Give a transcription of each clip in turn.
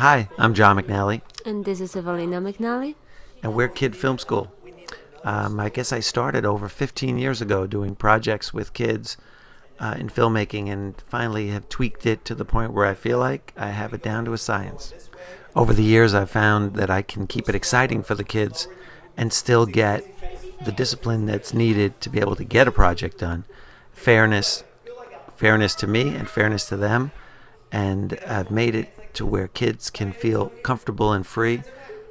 Hi, I'm John McNally, And this is Evelina McNally. and we're Kid Film School. I guess I started over 15 years ago doing projects with kids in filmmaking and finally have tweaked it to the point where I feel like I have it down to a science. Over the years, I've found that I can keep it exciting for the kids and still get the discipline that's needed to be able to get a project done. Fairness, fairness to me and fairness to them. And I've made it to where kids can feel comfortable and free,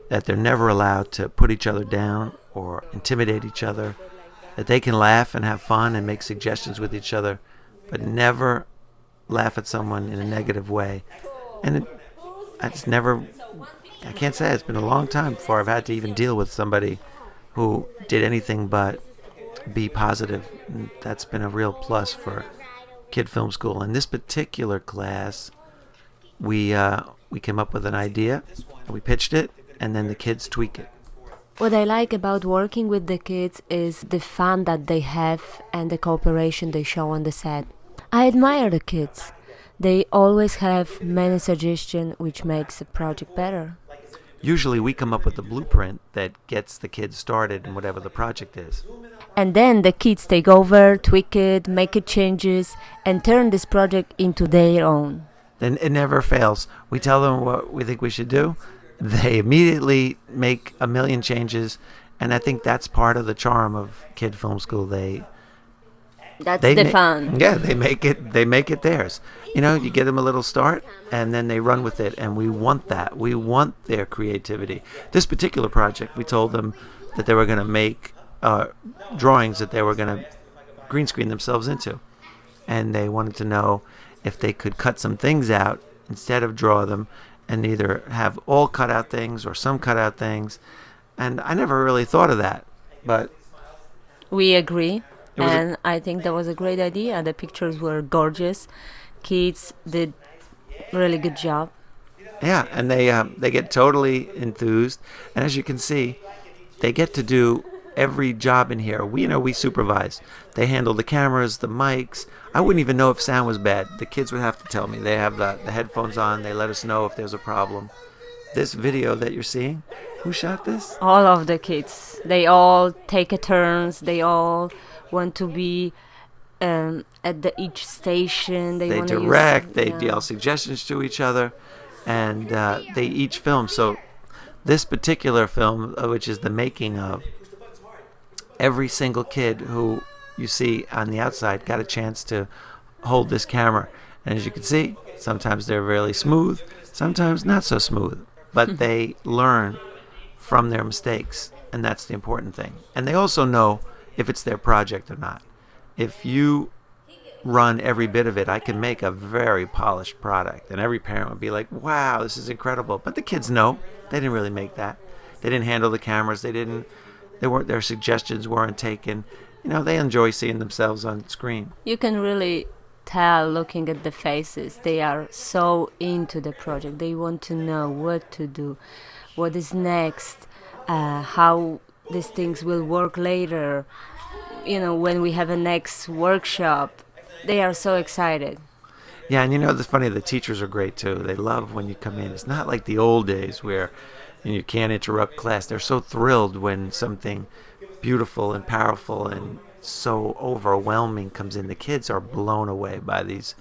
that they're never allowed to put each other down or intimidate each other, that they can laugh and have fun and make suggestions with each other, but never laugh at someone in a negative way. And it's never, I can't say it's been a long time before I've had to even deal with somebody who did anything but be positive. And that's been a real plus for Kid Film School. In this particular class, we came up with an idea, and we pitched it, and then the kids tweak it. What I like about working with the kids is the fun that they have and the cooperation they show on the set. I admire the kids. They always have many suggestions which makes the project better. Usually we come up with a blueprint that gets the kids started in whatever the project is. And then the kids take over, tweak it, make it changes, and turn this project into their own. Then it never fails. We tell them what we think we should do. They immediately make a million changes, and I think that's part of the charm of Kid Film School. That's the fun. Yeah, they make it theirs. You know, you give them a little start and then they run with it, and we want that. We want their creativity. This particular project, we told them that they were going to make drawings that they were going to green screen themselves into, and they wanted to know if they could cut some things out instead of draw them, and either have all cut out things or some cut out things. And I never really thought of that, but We agree. it was And I think that was a great idea. The pictures were gorgeous. Kids did really good job. yeah, and they get totally enthused, and as you can see, they get to do every job in here. We supervise. They handle the cameras, the mics. I wouldn't even know if sound was bad. The kids would have to tell me. They have the headphones on. They let us know if there's a problem. This video that you're seeing, who shot this? All of the kids, they all take a turns. They all want to be at each station. They They want to direct. use, They yeah. yell suggestions to each other, and they each film. So this particular film, which is the making of, every single kid who you see on the outside got a chance to hold this camera. And as you can see, sometimes they're really smooth, sometimes not so smooth. But they learn from their mistakes, and that's the important thing. And they also know if it's their project or not. If you run every bit of it, I can make a very polished product, and every parent would be like, wow, this is incredible. But the kids know they didn't really make that. They didn't handle the cameras. Their suggestions weren't taken. They enjoy seeing themselves on screen. You can really tell looking at the faces. They are so into the project. They want to know what to do, what is next, how these things will work later. When we have a next workshop, they are so excited. Yeah, and it's funny, the teachers are great too. They love when you come in. It's not like the old days where you can't interrupt class. They're so thrilled when something beautiful and powerful and so overwhelming comes in. The kids are blown away by these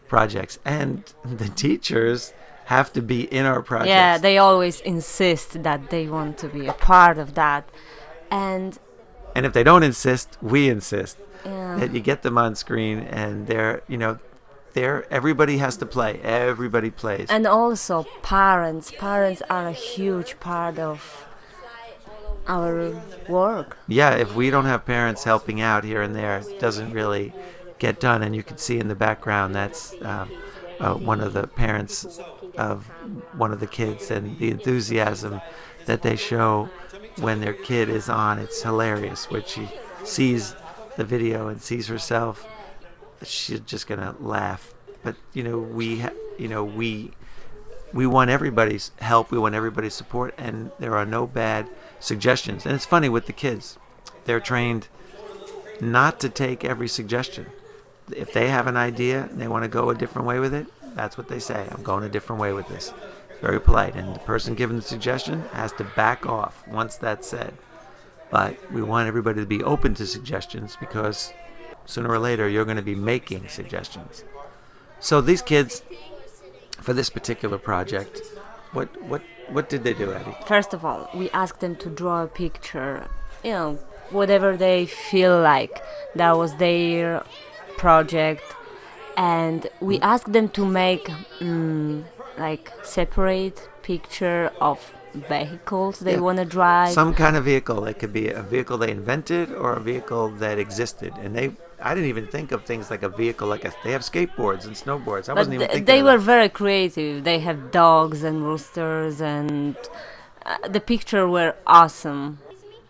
projects, and the teachers have to be in our projects. Yeah, they always insist that they want to be a part of that. And And if they don't insist, we insist yeah. that you get them on screen, and everybody has to play. Everybody plays. And also parents are a huge part of our work. Yeah, if we don't have parents helping out here and there, it doesn't really get done. And you can see in the background, that's one of the parents of one of the kids, and the enthusiasm that they show when their kid is on. It's hilarious. When she sees the video and sees herself, she's just gonna laugh. But we want everybody's help. We want everybody's support, and there are no bad suggestions. And it's funny with the kids; they're trained not to take every suggestion. If they have an idea and they want to go a different way with it, that's what they say. I'm going a different way with this. very polite, and the person giving the suggestion has to back off once that's said. But we want everybody to be open to suggestions because sooner or later you're going to be making suggestions. So these kids, for this particular project, what did they do, Abby? First of all, we asked them to draw a picture, whatever they feel like. That was their project. And we asked them to make like separate picture of vehicles they want to drive. Some kind of vehicle. It could be a vehicle they invented or a vehicle that existed. And I didn't even think of things like a vehicle they have skateboards and snowboards. I wasn't even thinking they of were that. very creative. They have dogs and roosters, and the picture were awesome.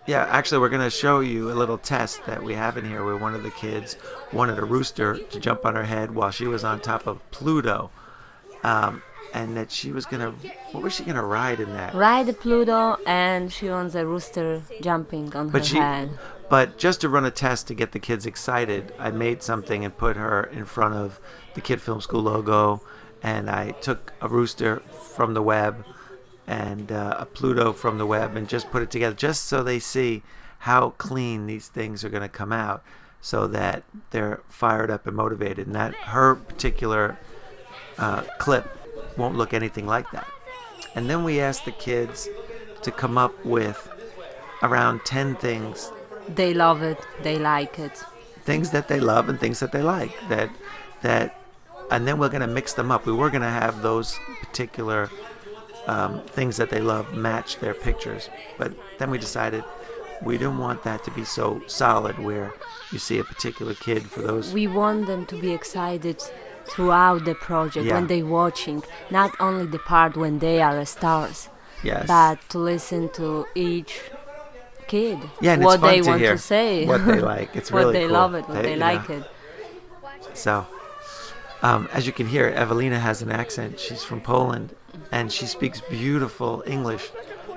Yeah, actually, we're going to show you a little test that we have in here where one of the kids wanted a rooster to jump on her head while she was on top of Pluto. And that she was going to, what was she going to ride in that? Ride the Pluto, and she wants a rooster jumping on her head. But just to run a test to get the kids excited, I made something and put her in front of the Kid Film School logo, and I took a rooster from the web and a Pluto from the web and just put it together just so they see how clean these things are going to come out so that they're fired up and motivated. And that her particular clip won't look anything like that. And then we asked the kids to come up with around 10 things. They love it. They like it. Things that they love and things that they like. And then we're going to mix them up. We were going to have those particular things that they love match their pictures. But then we decided we didn't want that to be so solid where you see a particular kid for those. We want them to be excited throughout the project when they're watching, not only the part when they are stars, but to listen to each kid, and what it's fun they to want hear to say, what they like. It's really what they cool. love it, what they like it. So, as you can hear, Evelina has an accent. She's from Poland, and she speaks beautiful English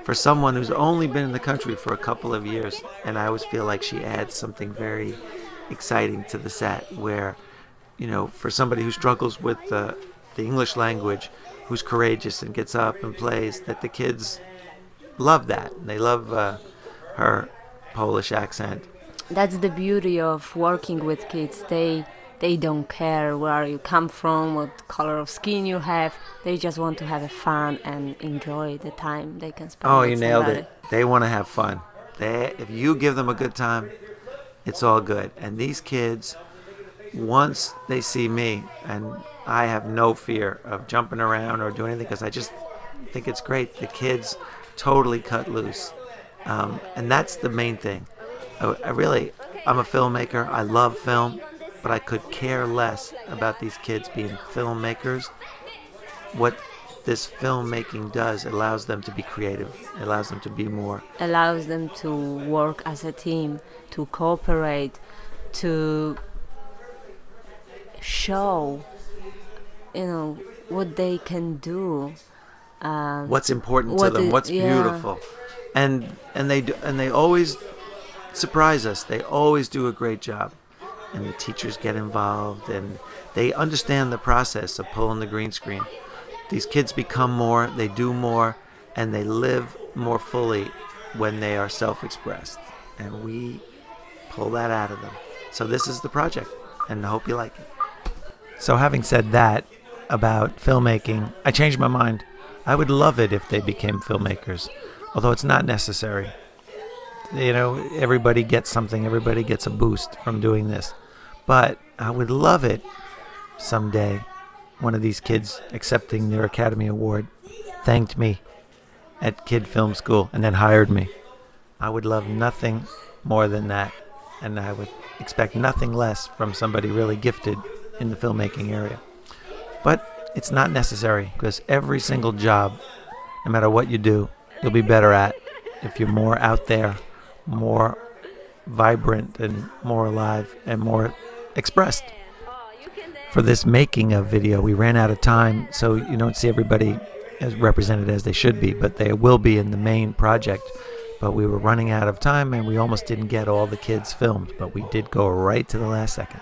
for someone who's only been in the country for a couple of years. And I always feel like she adds something very exciting to the set where, for somebody who struggles with the English language, who's courageous and gets up and plays, that the kids love that. They love her Polish accent. That's the beauty of working with kids. They don't care where you come from, what color of skin you have. They just want to have fun and enjoy the time they can spend with you nailed somebody. it. They want to have fun. If you give them a good time, it's all good. And these kids, once they see me, and I have no fear of jumping around or doing anything because I just think it's great. The kids totally cut loose. And that's the main thing. I'm a filmmaker. I love film, but I could care less about these kids being filmmakers. What this filmmaking does, it allows them to be creative. It allows them to be more. Allows them to work as a team, to cooperate, to show, what they can do. What's important to them, what's beautiful. And they always surprise us. They always do a great job. And the teachers get involved and they understand the process of pulling the green screen. These kids become more, they do more, and they live more fully when they are self-expressed. And we pull that out of them. So this is the project, and I hope you like it. So having said that about filmmaking, I changed my mind. I would love it if they became filmmakers, although it's not necessary. Everybody gets something, everybody gets a boost from doing this. But I would love it someday, one of these kids accepting their Academy Award thanked me at Kid Film School and then hired me. I would love nothing more than that, and I would expect nothing less from somebody really gifted in the filmmaking area. But it's not necessary, because every single job, no matter what you do, you'll be better at if you're more out there, more vibrant and more alive and more expressed. For this making of video, we ran out of time, so you don't see everybody as represented as they should be, but they will be in the main project. But we were running out of time and we almost didn't get all the kids filmed, but we did go right to the last second.